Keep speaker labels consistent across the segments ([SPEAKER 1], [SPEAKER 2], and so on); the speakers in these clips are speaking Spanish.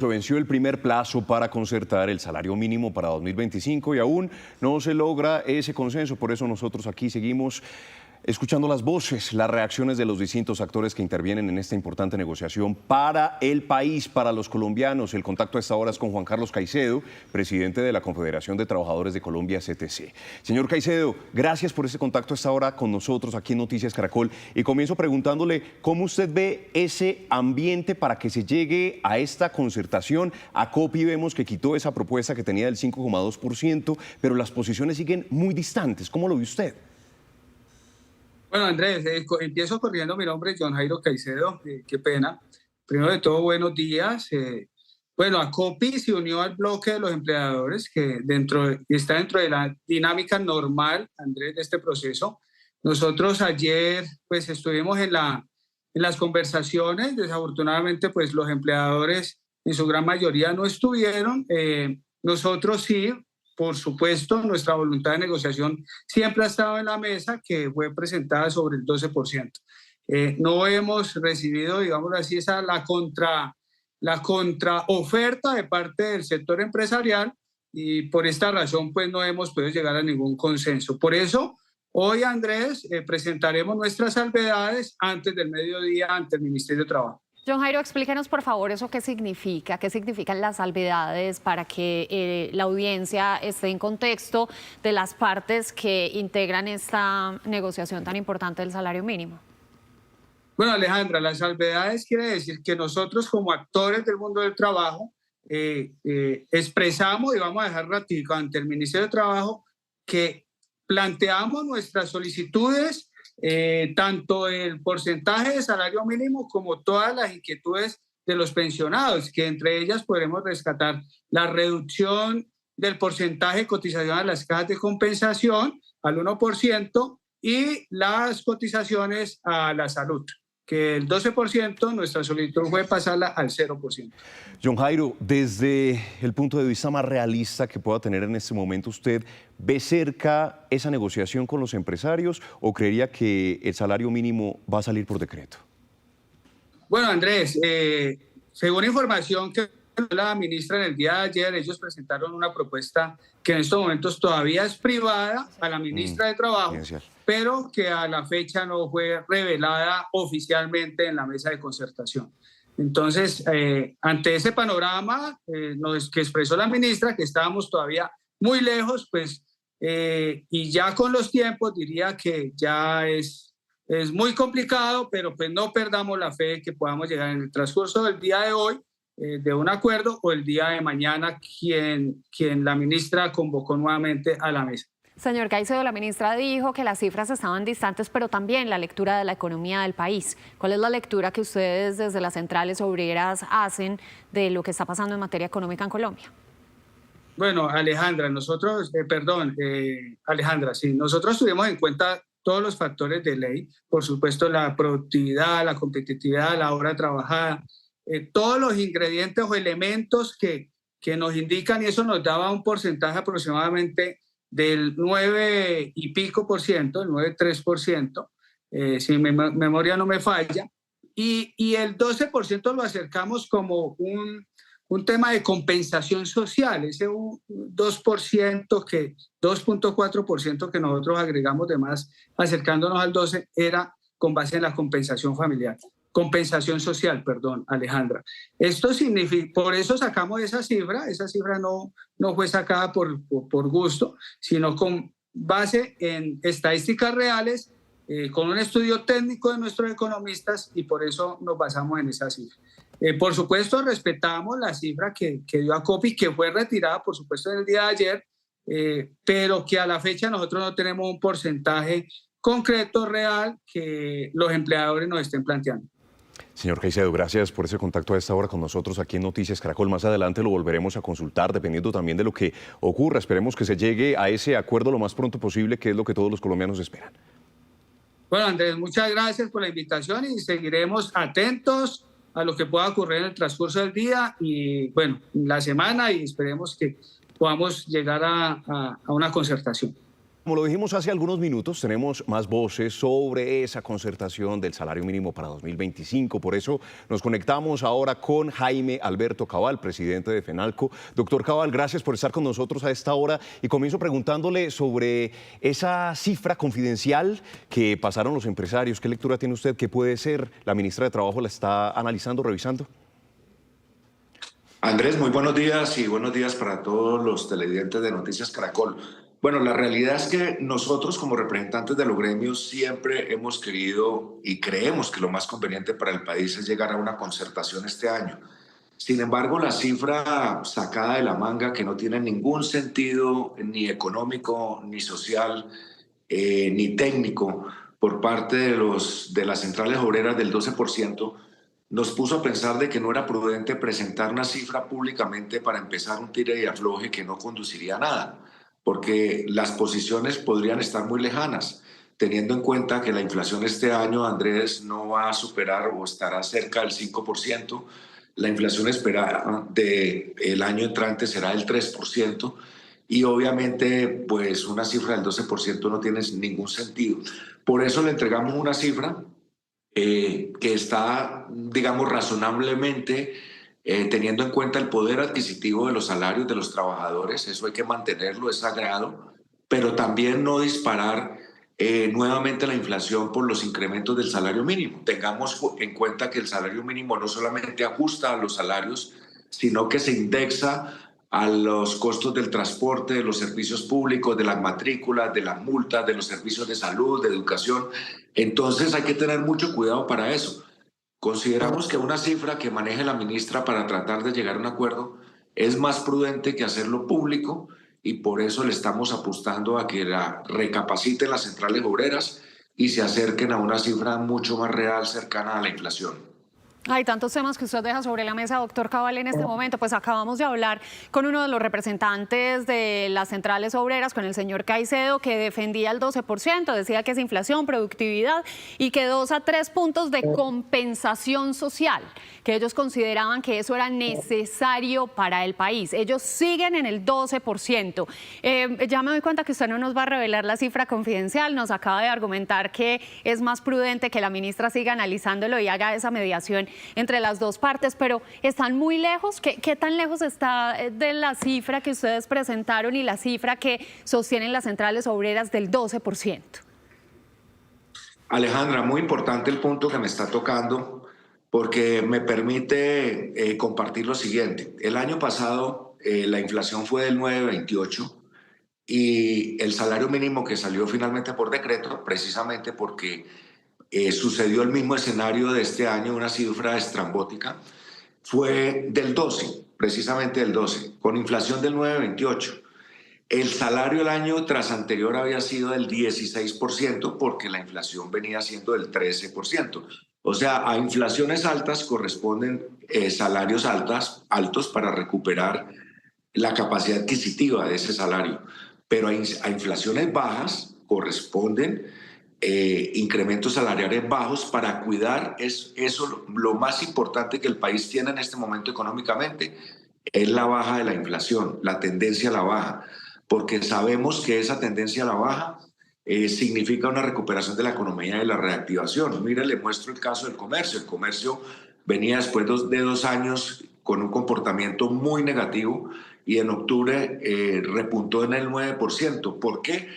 [SPEAKER 1] Se venció el primer plazo para concertar el salario mínimo para 2025 y aún no se logra ese consenso. Por eso nosotros aquí seguimos escuchando las voces, las reacciones de los distintos actores que intervienen en esta importante negociación para el país, para los colombianos. El contacto a esta hora es con Juan Carlos Caicedo, presidente de la Confederación de Trabajadores de Colombia, CTC. Señor Caicedo, gracias por este contacto a esta hora con nosotros aquí en Noticias Caracol. Y comienzo preguntándole cómo usted ve ese ambiente para que se llegue a esta concertación. ACOPI vemos que quitó esa propuesta que tenía del 5,2%, pero las posiciones siguen muy distantes. ¿Cómo lo ve usted?
[SPEAKER 2] Bueno, Andrés, empiezo corriendo. Mi nombre es John Jairo Caicedo. Qué pena. Primero de todo, buenos días. Bueno, ACOPI se unió al bloque de los empleadores que está dentro de la dinámica normal, Andrés, de este proceso. Nosotros ayer pues estuvimos en las conversaciones. Desafortunadamente pues los empleadores en su gran mayoría no estuvieron. Nosotros sí. Por supuesto, nuestra voluntad de negociación siempre ha estado en la mesa, que fue presentada sobre el 12%. No hemos recibido, digamos así, la contraoferta de parte del sector empresarial y por esta razón pues no hemos podido llegar a ningún consenso. Por eso, hoy, Andrés, presentaremos nuestras salvedades antes del mediodía ante el Ministerio de Trabajo.
[SPEAKER 3] John Jairo, explíquenos por favor eso qué significan las salvedades para que la audiencia esté en contexto de las partes que integran esta negociación tan importante del salario mínimo.
[SPEAKER 2] Bueno, Alejandra, las salvedades quiere decir que nosotros como actores del mundo del trabajo expresamos y vamos a dejar ratificado ante el Ministerio de Trabajo que planteamos nuestras solicitudes, tanto el porcentaje de salario mínimo como todas las inquietudes de los pensionados, que entre ellas podremos rescatar la reducción del porcentaje de cotización a las cajas de compensación al 1% y las cotizaciones a la salud, que el 12%, nuestra solicitud fue pasarla al 0%.
[SPEAKER 1] John Jairo, desde el punto de vista más realista que pueda tener en este momento, ¿usted ve cerca esa negociación con los empresarios o creería que el salario mínimo va a salir por decreto?
[SPEAKER 2] Bueno, Andrés, según información que la ministra en el día de ayer, ellos presentaron una propuesta que en estos momentos todavía es privada a la ministra de Trabajo, pero que a la fecha no fue revelada oficialmente en la mesa de concertación. Entonces, ante ese panorama que expresó la ministra, que estábamos todavía muy lejos, pues, y ya con los tiempos diría que ya es muy complicado, pero pues no perdamos la fe de que podamos llegar en el transcurso del día de hoy de un acuerdo o el día de mañana quien la ministra convocó nuevamente a la mesa.
[SPEAKER 3] Señor Caicedo, la ministra dijo que las cifras estaban distantes, pero también la lectura de la economía del país. ¿Cuál es la lectura que ustedes desde las centrales obreras hacen de lo que está pasando en materia económica en Colombia?
[SPEAKER 2] Bueno, Alejandra, sí, nosotros tuvimos en cuenta todos los factores de ley, por supuesto la productividad, la competitividad, la hora trabajada, todos los ingredientes o elementos que nos indican, y eso nos daba un porcentaje aproximadamente del 9 y pico por ciento, el 9,3%, si mi memoria no me falla, y el 12% lo acercamos como un tema de compensación social, ese 2,4% que nosotros agregamos de más, acercándonos al 12%, era con base en la compensación compensación social, perdón, Alejandra. Esto significa, por eso sacamos esa cifra no fue sacada por gusto, sino con base en estadísticas reales, con un estudio técnico de nuestros economistas y por eso nos basamos en esa cifra. Por supuesto, respetamos la cifra que dio ACOPI, que fue retirada, por supuesto, en el día de ayer, pero que a la fecha nosotros no tenemos un porcentaje concreto, real, que los empleadores nos estén planteando.
[SPEAKER 1] Señor Caicedo, gracias por ese contacto a esta hora con nosotros aquí en Noticias Caracol. Más adelante lo volveremos a consultar, dependiendo también de lo que ocurra. Esperemos que se llegue a ese acuerdo lo más pronto posible, que es lo que todos los colombianos esperan.
[SPEAKER 2] Bueno, Andrés, muchas gracias por la invitación y seguiremos atentos a lo que pueda ocurrir en el transcurso del día y, bueno, la semana, y esperemos que podamos llegar a una concertación.
[SPEAKER 1] Como lo dijimos hace algunos minutos, tenemos más voces sobre esa concertación del salario mínimo para 2025. Por eso nos conectamos ahora con Jaime Alberto Cabal, presidente de FENALCO. Doctor Cabal, gracias por estar con nosotros a esta hora. Y comienzo preguntándole sobre esa cifra confidencial que pasaron los empresarios. ¿Qué lectura tiene usted? ¿Qué puede ser? La ministra de Trabajo la está analizando, revisando.
[SPEAKER 4] Andrés, muy buenos días y buenos días para todos los televidentes de Noticias Caracol. Bueno, la realidad es que nosotros como representantes de los gremios siempre hemos querido y creemos que lo más conveniente para el país es llegar a una concertación este año. Sin embargo, la cifra sacada de la manga, que no tiene ningún sentido ni económico, ni social, ni técnico, por parte de las centrales obreras del 12%, nos puso a pensar de que no era prudente presentar una cifra públicamente para empezar un tire y afloje que no conduciría a nada, porque las posiciones podrían estar muy lejanas, teniendo en cuenta que la inflación este año, Andrés, no va a superar o estará cerca del 5%, la inflación esperada del año entrante será del 3%, y obviamente pues una cifra del 12% no tiene ningún sentido. Por eso le entregamos una cifra que está, digamos, razonablemente teniendo en cuenta el poder adquisitivo de los salarios de los trabajadores. Eso hay que mantenerlo, es sagrado, pero también no disparar nuevamente la inflación por los incrementos del salario mínimo. Tengamos en cuenta que el salario mínimo no solamente ajusta a los salarios, sino que se indexa a los costos del transporte, de los servicios públicos, de las matrículas, de las multas, de los servicios de salud, de educación. Entonces hay que tener mucho cuidado para eso. Consideramos que una cifra que maneje la ministra para tratar de llegar a un acuerdo es más prudente que hacerlo público, y por eso le estamos apostando a que la recapaciten las centrales obreras y se acerquen a una cifra mucho más real, cercana a la inflación.
[SPEAKER 3] Hay tantos temas que usted deja sobre la mesa, doctor Cabal, en este momento. Pues acabamos de hablar con uno de los representantes de las centrales obreras, con el señor Caicedo, que defendía el 12%, decía que es inflación, productividad y que 2 a 3 puntos de compensación social, que ellos consideraban que eso era necesario para el país. Ellos siguen en el 12%. Ya me doy cuenta que usted no nos va a revelar la cifra confidencial, nos acaba de argumentar que es más prudente que la ministra siga analizándolo y haga esa mediación entre las dos partes, pero ¿están muy lejos? ¿Qué tan lejos está de la cifra que ustedes presentaron y la cifra que sostienen las centrales obreras del 12%?
[SPEAKER 4] Alejandra, muy importante el punto que me está tocando, porque me permite compartir lo siguiente. El año pasado la inflación fue del 9,28 y el salario mínimo que salió finalmente por decreto, precisamente porque sucedió el mismo escenario de este año, una cifra estrambótica, fue del 12, precisamente del 12, con inflación del 9,28. El salario el año tras anterior había sido del 16% porque la inflación venía siendo del 13%. O sea, a inflaciones altas corresponden salarios altos para recuperar la capacidad adquisitiva de ese salario. Pero a inflaciones bajas corresponden incrementos salariales bajos para cuidar eso. Lo más importante que el país tiene en este momento económicamente es la baja de la inflación, la tendencia a la baja, porque sabemos que esa tendencia a la baja significa una recuperación de la economía y la reactivación. Mire, le muestro el caso del comercio. El comercio venía después de 2 años con un comportamiento muy negativo y en octubre repuntó en el 9%. ¿Por qué?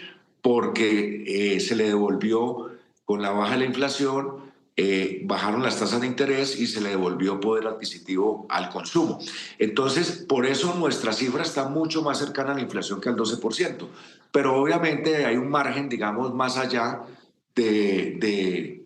[SPEAKER 4] Porque se le devolvió con la baja de la inflación, bajaron las tasas de interés y se le devolvió poder adquisitivo al consumo. Entonces, por eso nuestra cifra está mucho más cercana a la inflación que al 12%. Pero obviamente hay un margen, digamos, más allá de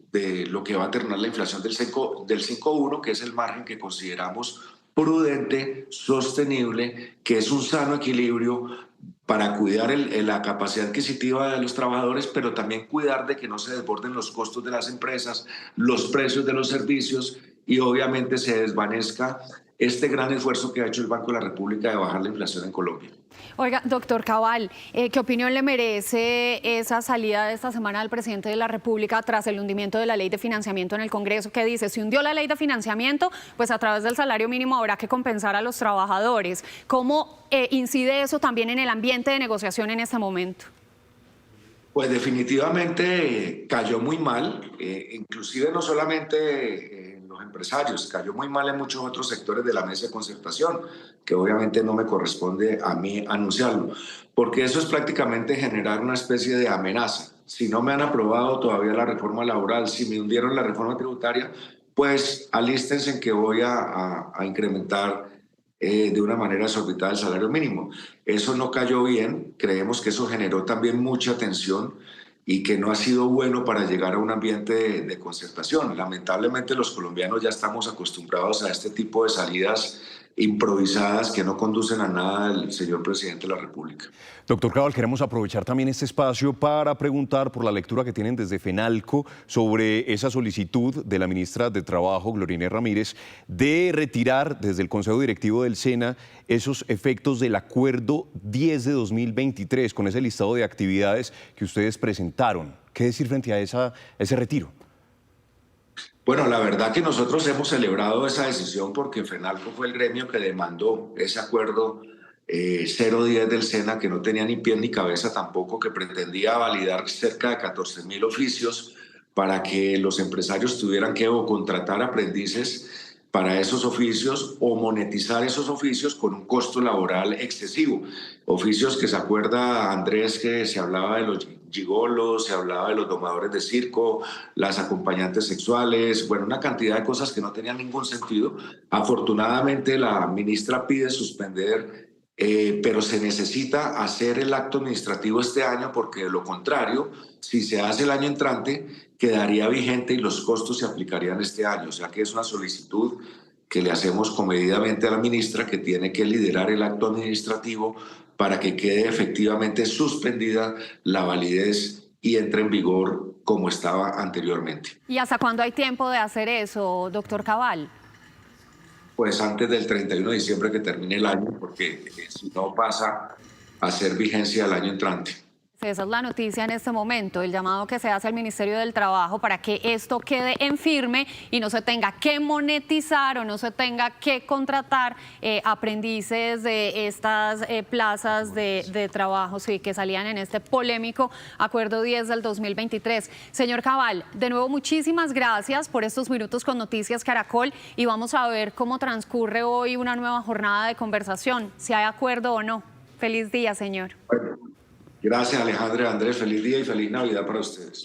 [SPEAKER 4] lo que va a terminar la inflación del 5,1, que es el margen que consideramos prudente, sostenible, que es un sano equilibrio para cuidar la capacidad adquisitiva de los trabajadores, pero también cuidar de que no se desborden los costos de las empresas, los precios de los servicios y obviamente se desvanezca este gran esfuerzo que ha hecho el Banco de la República de bajar la inflación en Colombia.
[SPEAKER 3] Oiga, doctor Cabal, ¿qué opinión le merece esa salida de esta semana del presidente de la República tras el hundimiento de la ley de financiamiento en el Congreso, que dice, si hundió la ley de financiamiento, pues a través del salario mínimo habrá que compensar a los trabajadores? ¿Cómo incide eso también en el ambiente de negociación en este momento?
[SPEAKER 4] Pues definitivamente cayó muy mal, inclusive no solamente en los empresarios, cayó muy mal en muchos otros sectores de la mesa de concertación, que obviamente no me corresponde a mí anunciarlo, porque eso es prácticamente generar una especie de amenaza. Si no me han aprobado todavía la reforma laboral, si me hundieron la reforma tributaria, pues alístense en que voy a incrementar de una manera desorbitada el salario mínimo. Eso no cayó bien, creemos que eso generó también mucha tensión y que no ha sido bueno para llegar a un ambiente de concertación. Lamentablemente los colombianos ya estamos acostumbrados a este tipo de salidas improvisadas que no conducen a nada del señor presidente de la República.
[SPEAKER 1] Doctor Cabal, queremos aprovechar también este espacio para preguntar por la lectura que tienen desde FENALCO sobre esa solicitud de la ministra de Trabajo, Gloria Inés Ramírez, de retirar desde el Consejo Directivo del SENA esos efectos del Acuerdo 10 de 2023, con ese listado de actividades que ustedes presentaron. ¿Qué decir frente a ese retiro?
[SPEAKER 4] Bueno, la verdad que nosotros hemos celebrado esa decisión porque FENALCO fue el gremio que demandó ese acuerdo 010 del SENA, que no tenía ni pie ni cabeza tampoco, que pretendía validar cerca de 14.000 oficios para que los empresarios tuvieran que o contratar aprendices para esos oficios o monetizar esos oficios con un costo laboral excesivo. Oficios que se acuerda, Andrés, que se hablaba de los gigolos, se hablaba de los domadores de circo, las acompañantes sexuales, bueno, una cantidad de cosas que no tenían ningún sentido. Afortunadamente la ministra pide suspender, pero se necesita hacer el acto administrativo este año porque de lo contrario, si se hace el año entrante, quedaría vigente y los costos se aplicarían este año. O sea que es una solicitud que le hacemos comedidamente a la ministra, que tiene que liderar el acto administrativo para que quede efectivamente suspendida la validez y entre en vigor como estaba anteriormente.
[SPEAKER 3] ¿Y hasta cuándo hay tiempo de hacer eso, doctor Cabal?
[SPEAKER 4] Pues antes del 31 de diciembre que termine el año, porque si no pasa a ser vigencia el año entrante.
[SPEAKER 3] Esa es la noticia en este momento, el llamado que se hace al Ministerio del Trabajo para que esto quede en firme y no se tenga que monetizar o no se tenga que contratar aprendices de estas plazas de trabajo, sí, que salían en este polémico Acuerdo 10 del 2023. Señor Cabal, de nuevo muchísimas gracias por estos minutos con Noticias Caracol y vamos a ver cómo transcurre hoy una nueva jornada de conversación, si hay acuerdo o no. Feliz día, señor.
[SPEAKER 4] Bueno, gracias, Alejandra, Andrés, feliz día y feliz Navidad para ustedes.